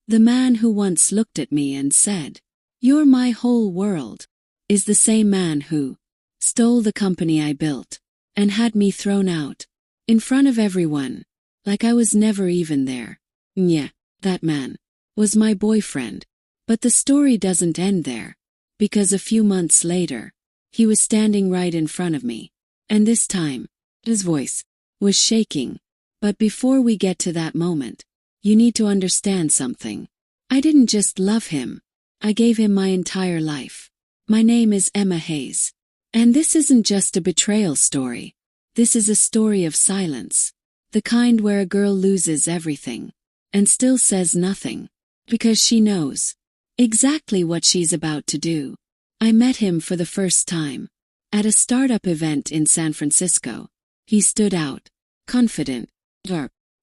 The man who once looked at me and said, "You're my whole world," is the same man who stole the company I built and had me thrown out in front of everyone, like I was never even there. Yeah, that man was my boyfriend. But the story doesn't end there, because a few months later, he was standing right in front of me, and this time, his voice was shaking. But before we get to that moment, you need to understand something. I didn't just love him, I gave him my entire life. My name is Emma Hayes. And this isn't just a betrayal story. This is a story of silence. The kind where a girl loses everything and still says nothing, because she knows exactly what she's about to do. I met him for the first time at a startup event in San Francisco. He stood out, confident,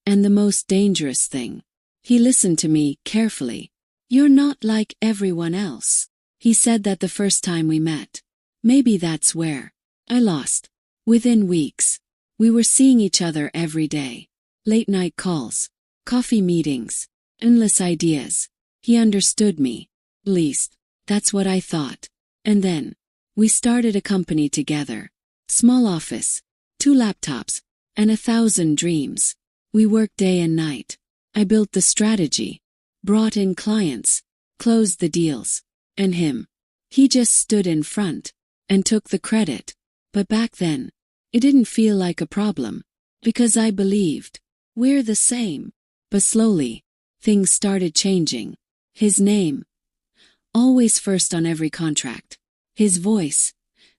and the most dangerous thing, he listened to me carefully. "You're not like everyone else," he said that the first time we met. Maybe that's where I lost. Within weeks, we were seeing each other every day. Late night calls, coffee meetings, endless ideas. He understood me. At least, that's what I thought. And then, we started a company together. Small office, 2 laptops, and 1,000 dreams. We worked day and night. I built the strategy, brought in clients, closed the deals. And him, he just stood in front and took the credit. But back then, it didn't feel like a problem, because I believed we're the same. But slowly, things started changing. His name, always first on every contract. His voice,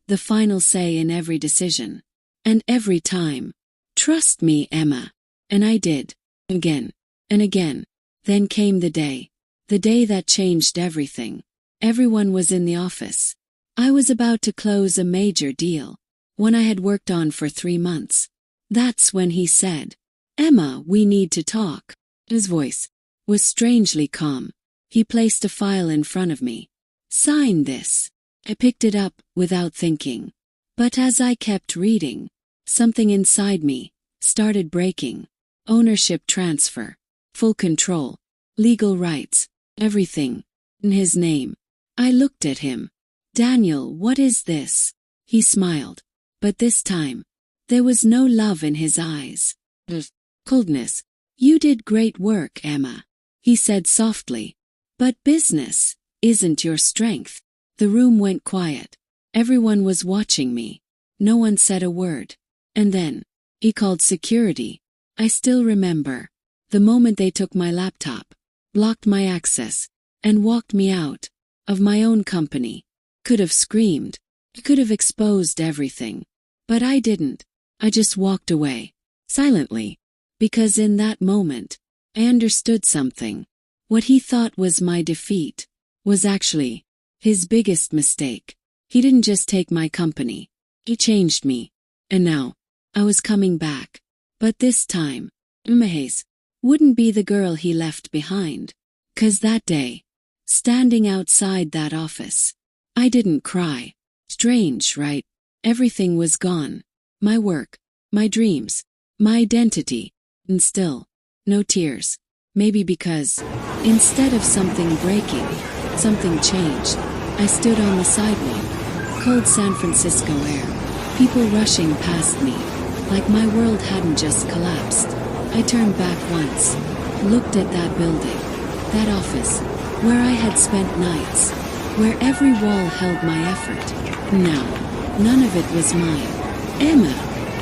the final say in every decision. And every time, "Trust me, Emma." And I did. Again and again. Then came the day that changed everything. Everyone was in the office. I was about to close a major deal, one I had worked on for 3 months. That's when he said, "Emma, we need to talk." His voice was strangely calm. He placed a file in front of me. "Sign this." I picked it up without thinking. But as I kept reading, something inside me started breaking. Ownership transfer, full control, legal rights, everything in his name. I looked at him. "Daniel, what is this?" He smiled. But this time, there was no love in his eyes. Coldness. "You did great work, Emma," he said softly. "But business isn't your strength." The room went quiet. Everyone was watching me. No one said a word. And then, he called security. I still remember the moment they took my laptop, blocked my access, and walked me out of my own company. Could have screamed, could have exposed everything. But I didn't. I just walked away, silently, because in that moment, I understood something. What he thought was my defeat was actually his biggest mistake. He didn't just take my company, he changed me. And now, I was coming back. But this time, Emma Hayes wouldn't be the girl he left behind. 'Cause that day, standing outside that office, I didn't cry. Strange, right? Everything was gone. My work, my dreams, my identity. And still, no tears. Maybe because, instead of something breaking, something changed. I stood on the sidewalk, cold San Francisco air, people rushing past me, like my world hadn't just collapsed. I turned back once, looked at that building, that office, where I had spent nights, where every wall held my effort. Now, none of it was mine. "Emma,"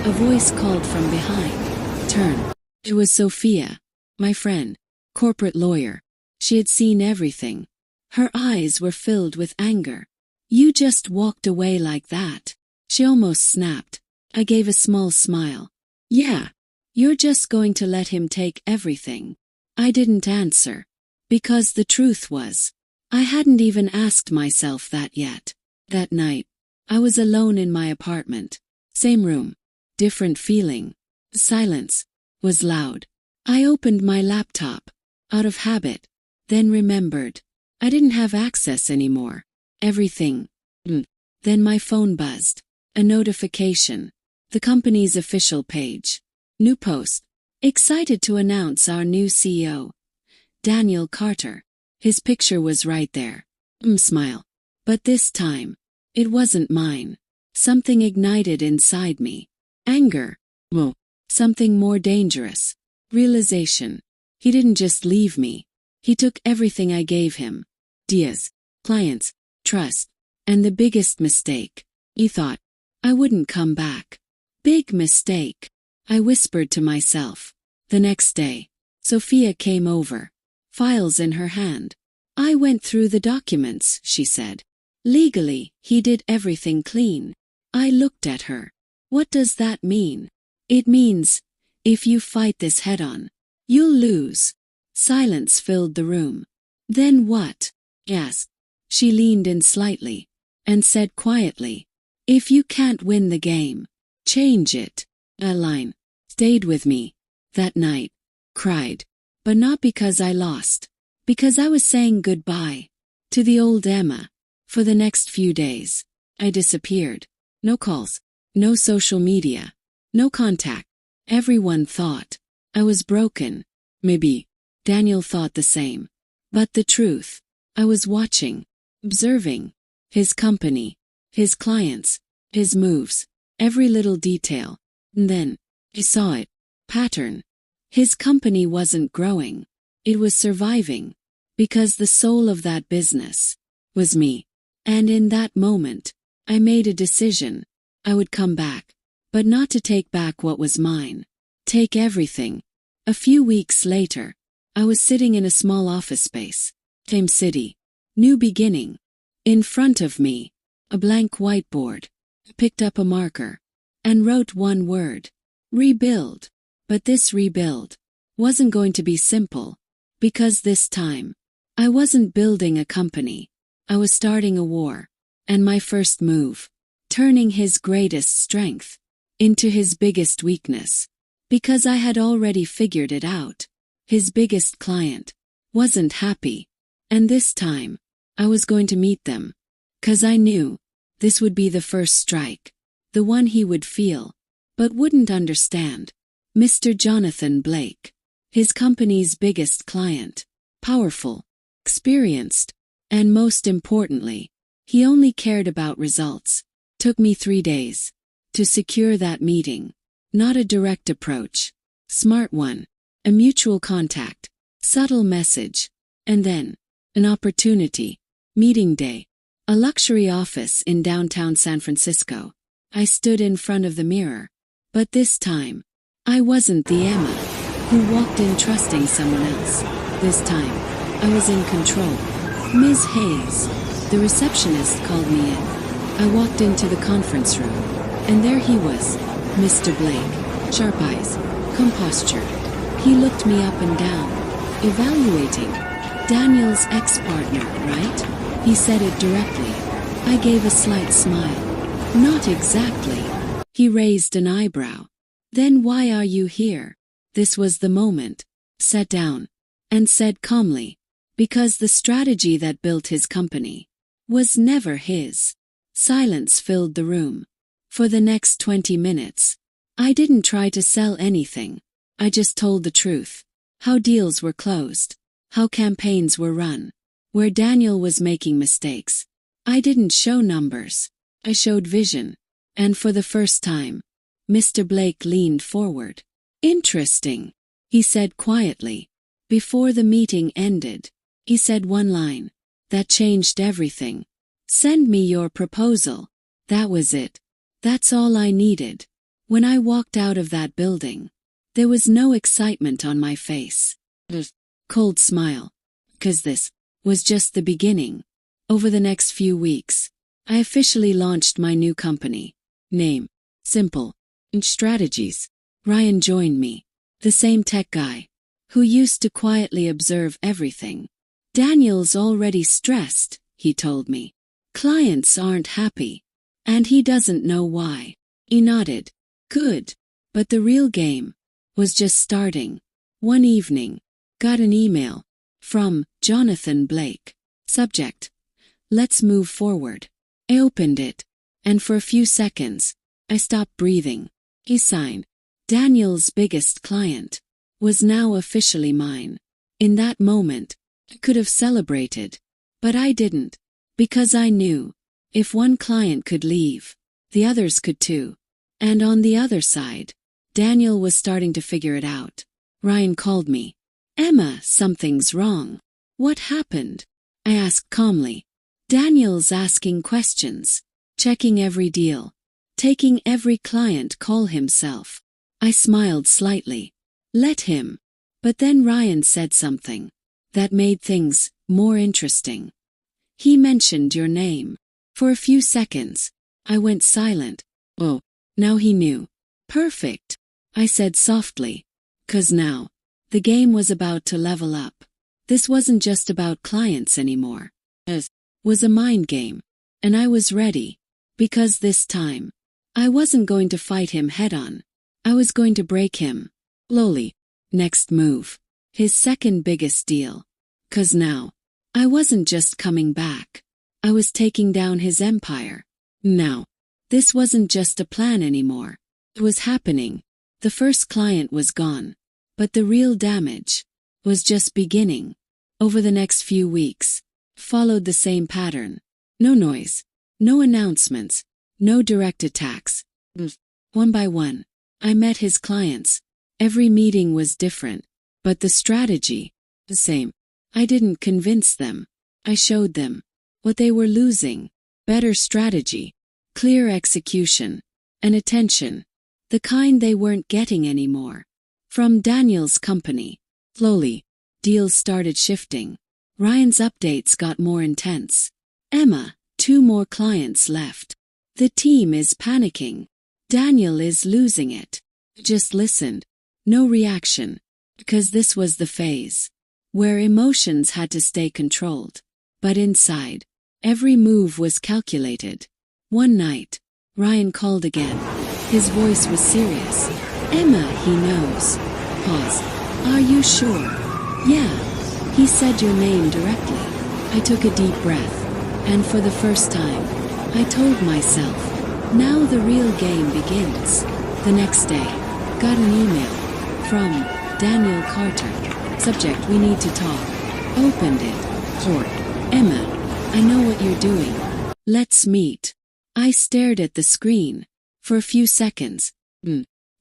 a voice called from behind. Turn. It was Sophia, my friend, corporate lawyer. She had seen everything. Her eyes were filled with anger. "You just walked away like that." She almost snapped. I gave a small smile. "Yeah, you're just going to let him take everything." I didn't answer. Because the truth was, I hadn't even asked myself that yet. That night, I was alone in my apartment. Same room, different feeling. The silence was loud. I opened my laptop, out of habit, then remembered. I didn't have access anymore. Everything. Then my phone buzzed. A notification. The company's official page. New post. "Excited to announce our new CEO. Daniel Carter. His picture was right there. Smile. But this time, it wasn't mine. Something ignited inside me. Anger. Well, something more dangerous. Realization. He didn't just leave me. He took everything I gave him. Ideas, clients, trust, and the biggest mistake. He thought I wouldn't come back. Big mistake. I whispered to myself. The next day, Sophia came over. Files in her hand. I went through the documents, she said. Legally, he did everything clean. I looked at her. What does that mean? It means, if you fight this head-on, you'll lose. Silence filled the room. Then what? Asked. She leaned in slightly and said quietly, if you can't win the game, change it. A line stayed with me that night. Cried. But not because I lost. Because I was saying goodbye to the old Emma. For the next few days, I disappeared. No calls, no social media, no contact. Everyone thought I was broken. Maybe Daniel thought the same. But the truth, I was watching, observing his company, his clients, his moves, every little detail. And then I saw it. Pattern. His company wasn't growing. It was surviving. Because the soul of that business was me. And in that moment, I made a decision. I would come back. But not to take back what was mine. Take everything. A few weeks later, I was sitting in a small office space. Same city. New beginning. In front of me, a blank whiteboard. I picked up a marker and wrote one word. Rebuild. But this rebuild wasn't going to be simple. Because this time, I wasn't building a company. I was starting a war. And my first move, turning his greatest strength into his biggest weakness. Because I had already figured it out. His biggest client wasn't happy. And this time, I was going to meet them. 'Cause I knew this would be the first strike. The one he would feel, but wouldn't understand. Mr. Jonathan Blake. His company's biggest client. Powerful. Experienced. And most importantly, he only cared about results. Took me 3 days to secure that meeting. Not a direct approach. Smart one. A mutual contact. Subtle message. And then, an opportunity. Meeting day. A luxury office in downtown San Francisco. I stood in front of the mirror. But this time, I wasn't the Emma who walked in trusting someone else. This time, I was in control. Ms. Hayes, the receptionist, called me in. I walked into the conference room, and there he was, Mr. Blake, sharp eyes, composture. He looked me up and down, evaluating. Daniel's ex-partner, right? He said it directly. I gave a slight smile. Not exactly. He raised an eyebrow. Then why are you here? This was the moment. Sat down and said calmly, because the strategy that built his company was never his. Silence filled the room. For the next 20 minutes, I didn't try to sell anything. I just told the truth. How deals were closed. How campaigns were run. Where Daniel was making mistakes. I didn't show numbers. I showed vision. And for the first time, Mr. Blake leaned forward. Interesting, he said quietly. Before the meeting ended, he said one line that changed everything. Send me your proposal. That was it. That's all I needed. When I walked out of that building, there was no excitement on my face. A cold smile. 'Cause this was just the beginning. Over the next few weeks, I officially launched my new company. Name. Simple. And strategies. Ryan joined me. The same tech guy. Who used to quietly observe everything. Daniel's already stressed, he told me. Clients aren't happy. And he doesn't know why. He nodded. Good. But the real game was just starting. One evening, got an email from Jonathan Blake. Subject. Let's move forward. I opened it. And for a few seconds, I stopped breathing. He signed. Daniel's biggest client was now officially mine. In that moment, I could have celebrated. But I didn't. Because I knew, if one client could leave, the others could too. And on the other side, Daniel was starting to figure it out. Ryan called me. Emma, something's wrong. What happened? I asked calmly. Daniel's asking questions, checking every deal, taking every client call himself. I smiled slightly. Let him. But then Ryan said something that made things more interesting. He mentioned your name. For a few seconds, I went silent. Oh, now he knew. Perfect, I said softly. 'Cause now, the game was about to level up. This wasn't just about clients anymore. It was a mind game. And I was ready. Because this time, I wasn't going to fight him head-on. I was going to break him. Slowly. Next move. His second biggest deal. 'Cause now, I wasn't just coming back. I was taking down his empire. Now, this wasn't just a plan anymore. It was happening. The first client was gone. But the real damage was just beginning. Over the next few weeks, followed the same pattern. No noise, no announcements, no direct attacks. One by one, I met his clients. Every meeting was different, but the strategy, the same. I didn't convince them. I showed them what they were losing. Better strategy, clear execution, and attention. The kind they weren't getting anymore. From Daniel's company. Slowly, deals started shifting. Ryan's updates got more intense. Emma, 2 more clients left. The team is panicking. Daniel is losing it. Just listened. No reaction. Because this was the phase where emotions had to stay controlled. But inside, every move was calculated. One night, Ryan called again. His voice was serious. Emma, he knows. Pause. Are you sure? Yeah. He said your name directly. I took a deep breath. And for the first time, I told myself, now the real game begins. The next day, got an email from Daniel Carter. Subject, we need to talk. Opened it. Or, Emma, I know what you're doing. Let's meet. I stared at the screen for a few seconds.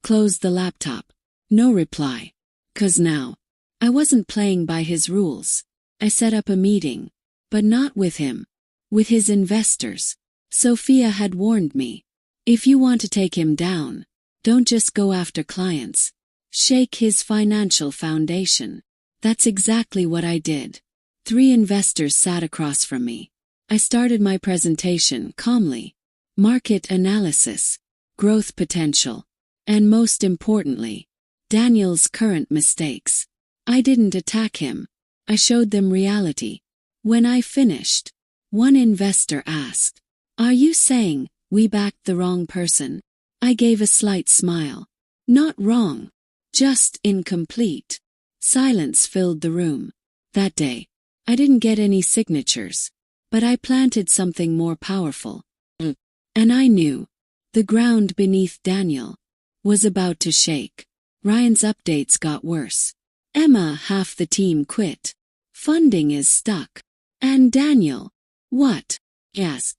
Closed the laptop. No reply. 'Cause now, I wasn't playing by his rules. I set up a meeting. But not with him. With his investors. Sophia had warned me. If you want to take him down, don't just go after clients. Shake his financial foundation. That's exactly what I did. 3 investors sat across from me. I started my presentation calmly. Market analysis, growth potential, and most importantly, Daniel's current mistakes. I didn't attack him. I showed them reality. When I finished, one investor asked, "Are you saying we backed the wrong person?" I gave a slight smile. Not wrong, just incomplete. Silence filled the room. That day, I didn't get any signatures, but I planted something more powerful. And I knew the ground beneath Daniel was about to shake. Ryan's updates got worse. Emma, half the team quit. Funding is stuck. And Daniel, what? Yes.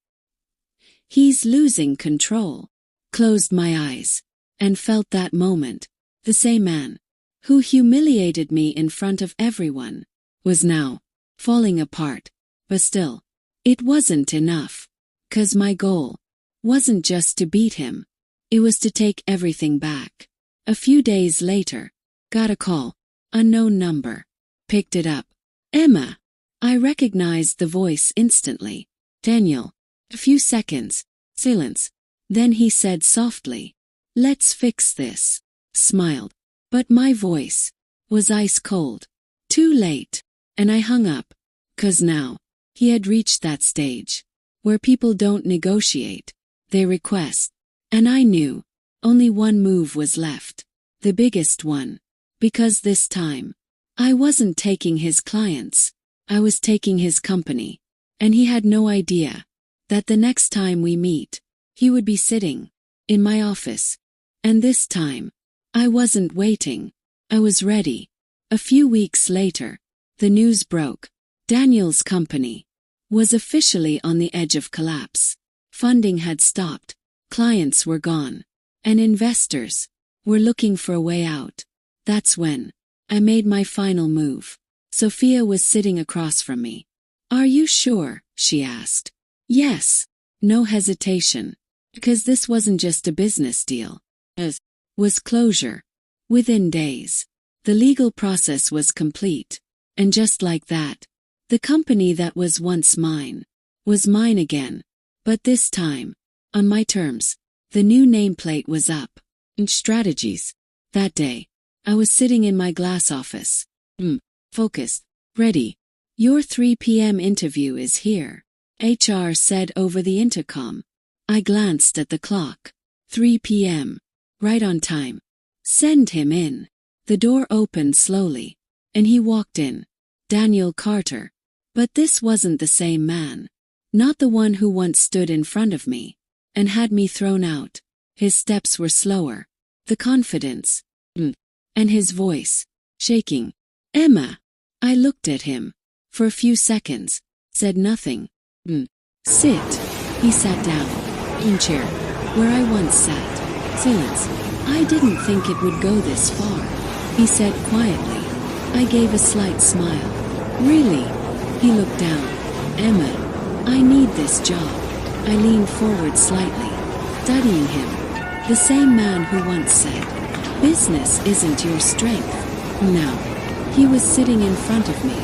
He's losing control. Closed my eyes and felt that moment. The same man who humiliated me in front of everyone was now falling apart. But still, it wasn't enough. 'Cause my goal wasn't just to beat him. It was to take everything back. A few days later, got a call. Unknown number. Picked it up. Emma. I recognized the voice instantly. Daniel. A few seconds. Silence. Then he said softly, "Let's fix this." Smiled. But my voice was ice cold. Too late. And I hung up. 'Cause now, he had reached that stage where people don't negotiate, they request. And I knew only one move was left. The biggest one. Because this time, I wasn't taking his clients. I was taking his company. And he had no idea that the next time we meet, he would be sitting in my office. And this time, I wasn't waiting. I was ready. A few weeks later, the news broke. Daniel's company was officially on the edge of collapse. Funding had stopped, clients were gone, and investors were looking for a way out. That's when I made my final move. Sophia was sitting across from me. "Are you sure?" she asked. "Yes." No hesitation. Because this wasn't just a business deal. It was closure. Within days, the legal process was complete. And just like that, the company that was once mine was mine again. But this time, on my terms. The new nameplate was up. And strategies. That day, I was sitting in my glass office. Focused. Ready. "Your 3 p.m. interview is here," HR said over the intercom. I glanced at the clock. 3 p.m. Right on time. "Send him in." The door opened slowly, and he walked in. Daniel Carter. But this wasn't the same man. Not the one who once stood in front of me and had me thrown out. His steps were slower. The confidence. And his voice. Shaking. "Emma." I looked at him. For a few seconds. Said nothing. "Sit." He sat down. In chair. Where I once sat. Silence. "I didn't think it would go this far," he said quietly. I gave a slight smile. "Really?" He looked down. "Emma, I need this job." I leaned forward slightly, studying him. The same man who once said, "Business isn't your strength." Now, he was sitting in front of me,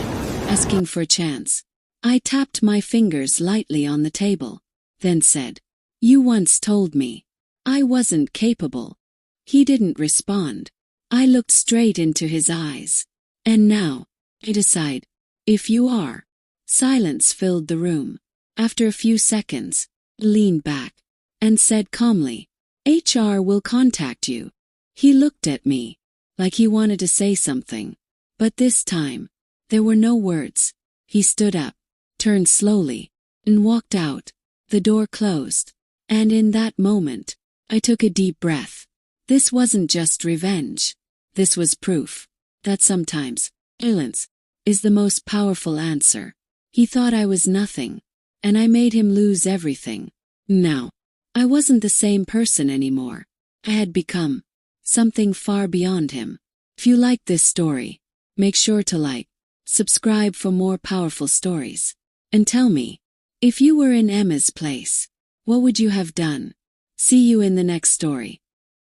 asking for a chance. I tapped my fingers lightly on the table, then said, "You once told me I wasn't capable." He didn't respond. I looked straight into his eyes. "And now, I decide, if you are." Silence filled the room. After a few seconds, I leaned back and said calmly, "HR will contact you." He looked at me like he wanted to say something, but this time, there were no words. He stood up, turned slowly, and walked out. The door closed, and in that moment, I took a deep breath. This wasn't just revenge. This was proof that sometimes silence is the most powerful answer. He thought I was nothing, and I made him lose everything. Now, I wasn't the same person anymore. I had become something far beyond him. If you like this story, make sure to like, subscribe for more powerful stories. And tell me, if you were in Emma's place, what would you have done? See you in the next story.